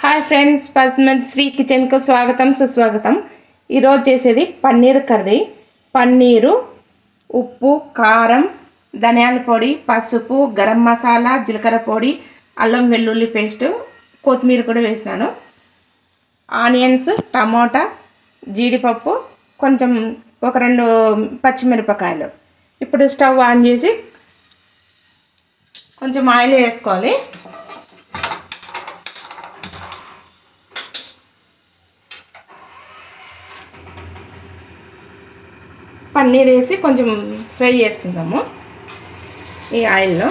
Hi friends, పద్మత్ Shri కిచెన్కు స్వాగతం సుస్వాగతం. ఈరోజు చేసేది పన్నీర్ కర్రీ. పన్నీరు, ఉప్పు, కారం, ధనియాల పొడి, పసుపు, గరం మసాలా, జీలకర్ర పొడి, అల్లం వెల్లుల్లి పేస్ట్, కొత్తిమీర కూడా వేసినాను. ఆనియన్స్, టమోటా, జీడిపప్పు, కొంచెం ఒక 2 పచ్చిమిరపకాయలు. ఇప్పుడు స్టవ్ ఆన్ చేసి కొంచెం ఆయిల్ వేసుకోవాలి. పన్నీర్ వేసి కొంచెం ఫ్రై చేసుకుందాము ఈ ఆయిల్లో.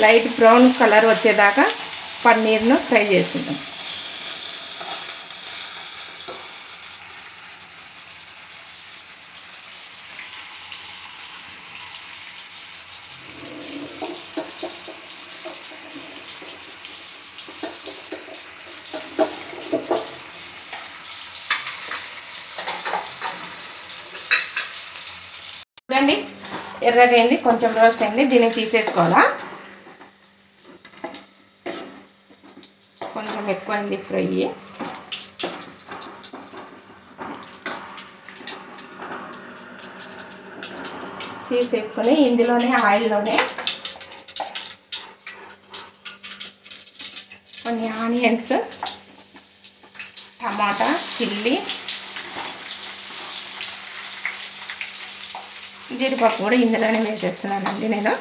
లైట్ బ్రౌన్ కలర్ వచ్చేదాకా పన్నీర్ను ఫ్రై చేసుకుంటాం. చూడండి, ఎర్రగా అయింది, కొంచెం రోస్ట్ అయింది. దీన్ని తీసేసుకోవాలా. కొంచెం ఎక్కువైంది ఫ్రై. తీసేసుకొని ఇందులోనే ఆయిల్లోనే కొన్ని ఆనియన్స్, టమాటా, చిల్లీ, జీడిపప్పు కూడా ఇందులోనే వేసేస్తున్నానండి నేను.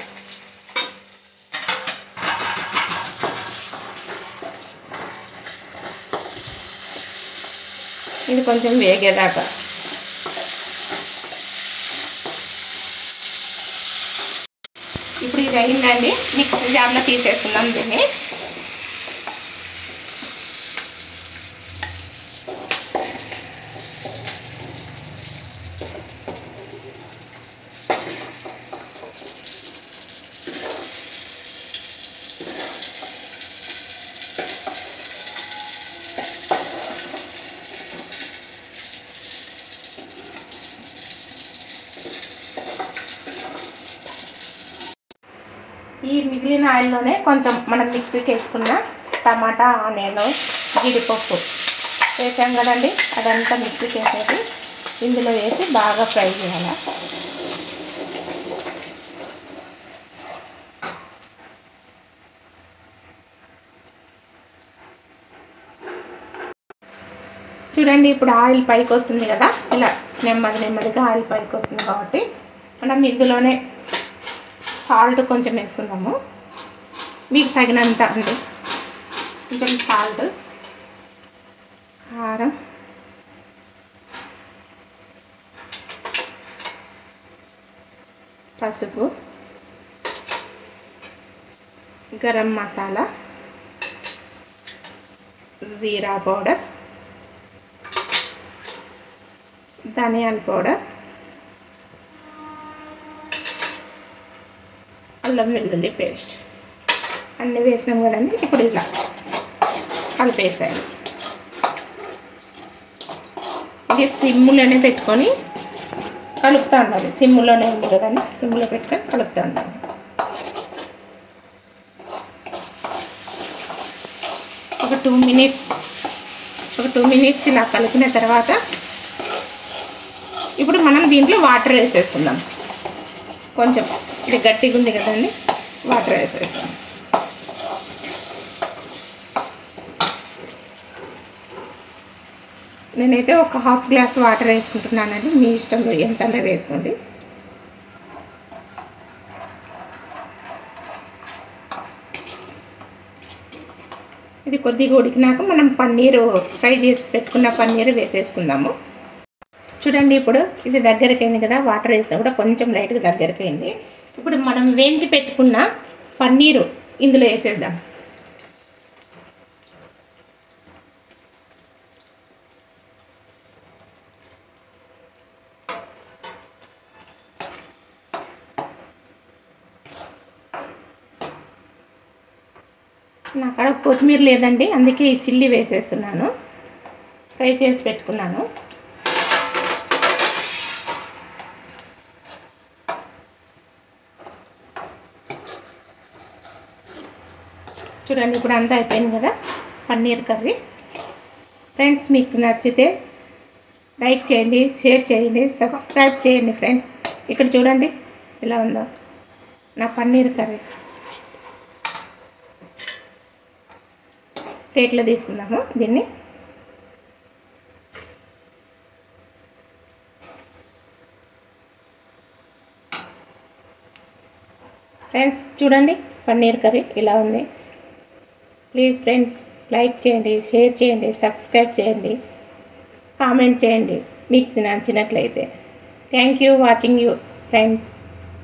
ఇది కొంచెం వేగేదాకా ఇప్పుడు ఇది అయిందండి. మిక్సీ జార్లో తీసేస్తున్నాం దీన్ని. ఈ మిగిలిన ఆయిల్లోనే కొంచెం మనం మిక్సీకి వేసుకున్న టమాటా, ఆనియన్, జీడిపప్పు వేసాం కదండి, అదంతా మిక్సీకి వేసేది ఇందులో వేసి బాగా ఫ్రై చేయాలి. చూడండి, ఇప్పుడు ఆయిల్ పైకి వస్తుంది కదా, ఇలా నెమ్మదిగా ఆయిల్ పైకి వస్తుంది కాబట్టి మనం ఇందులోనే సాల్ట్ కొంచెం వేసుకుందాము. మీకు తగినంత అండి. కొంచెం సాల్ట్, కారం, పసుపు, గరం మసాలా, జీరా పౌడర్, ధనియాల పౌడర్, అల్లం వెల్లుల్లి పేస్ట్ అన్నీ వేసినాం కదండి. ఇప్పుడు ఇలా కలిపేసాను. ఇది సిమ్లోనే పెట్టుకొని కలుపుతూ ఉండాలి. సిమ్లోనే ఉంది కదండి, సిమ్లో పెట్టుకొని కలుపుతూ ఉండాలి. ఒక 2 మినిట్స్ ఇలా కలిపిన తర్వాత ఇప్పుడు మనం దీంట్లో వాటర్ వేసేసుకుందాం. కొంచెం ఇది గట్టిగా ఉంది కదండి, వాటర్ వేసేస్తాం. నేనైతే ఒక ½ గ్లాస్ వాటర్ వేసుకుంటున్నానండి. మీ ఇష్టం ఎంత వేసుకోండి. ఇది కొద్దిగా ఉడికినాక మనం పన్నీరు ఫ్రై చేసి పెట్టుకున్న పన్నీరు వేసేసుకుందాము. చూడండి, ఇప్పుడు ఇది దగ్గరికి అయింది కదా, వాటర్ వేసినా కూడా కొంచెం లైట్గా దగ్గరికి అయింది. ఇప్పుడు మనం వేయించి పెట్టుకున్న పన్నీరు ఇందులో వేసేద్దాం. నా కాడ కొత్తిమీర లేదండి, అందుకే ఈ చిల్లీ వేసేస్తున్నాను. ఫ్రై చేసి పెట్టుకున్నాను. చూడండి, ఇప్పుడు అంతా అయిపోయింది కదా పన్నీర్ కర్రీ. ఫ్రెండ్స్, మీకు నచ్చితే లైక్ చేయండి, షేర్ చేయండి, సబ్స్క్రైబ్ చేయండి. ఫ్రెండ్స్, ఇక్కడ చూడండి ఎలా ఉందో నా పన్నీర్ కర్రీ. ప్లేట్లో తీసుకుందాము దీన్ని. ఫ్రెండ్స్, చూడండి పన్నీర్ కర్రీ ఇలా ఉంది. ప్లీజ్ ఫ్రెండ్స్, లైక్ చేయండి, షేర్ చేయండి, సబ్స్క్రైబ్ చేయండి, కామెంట్ చేయండి మీకు నచ్చినట్లయితే. Thank you watching you friends.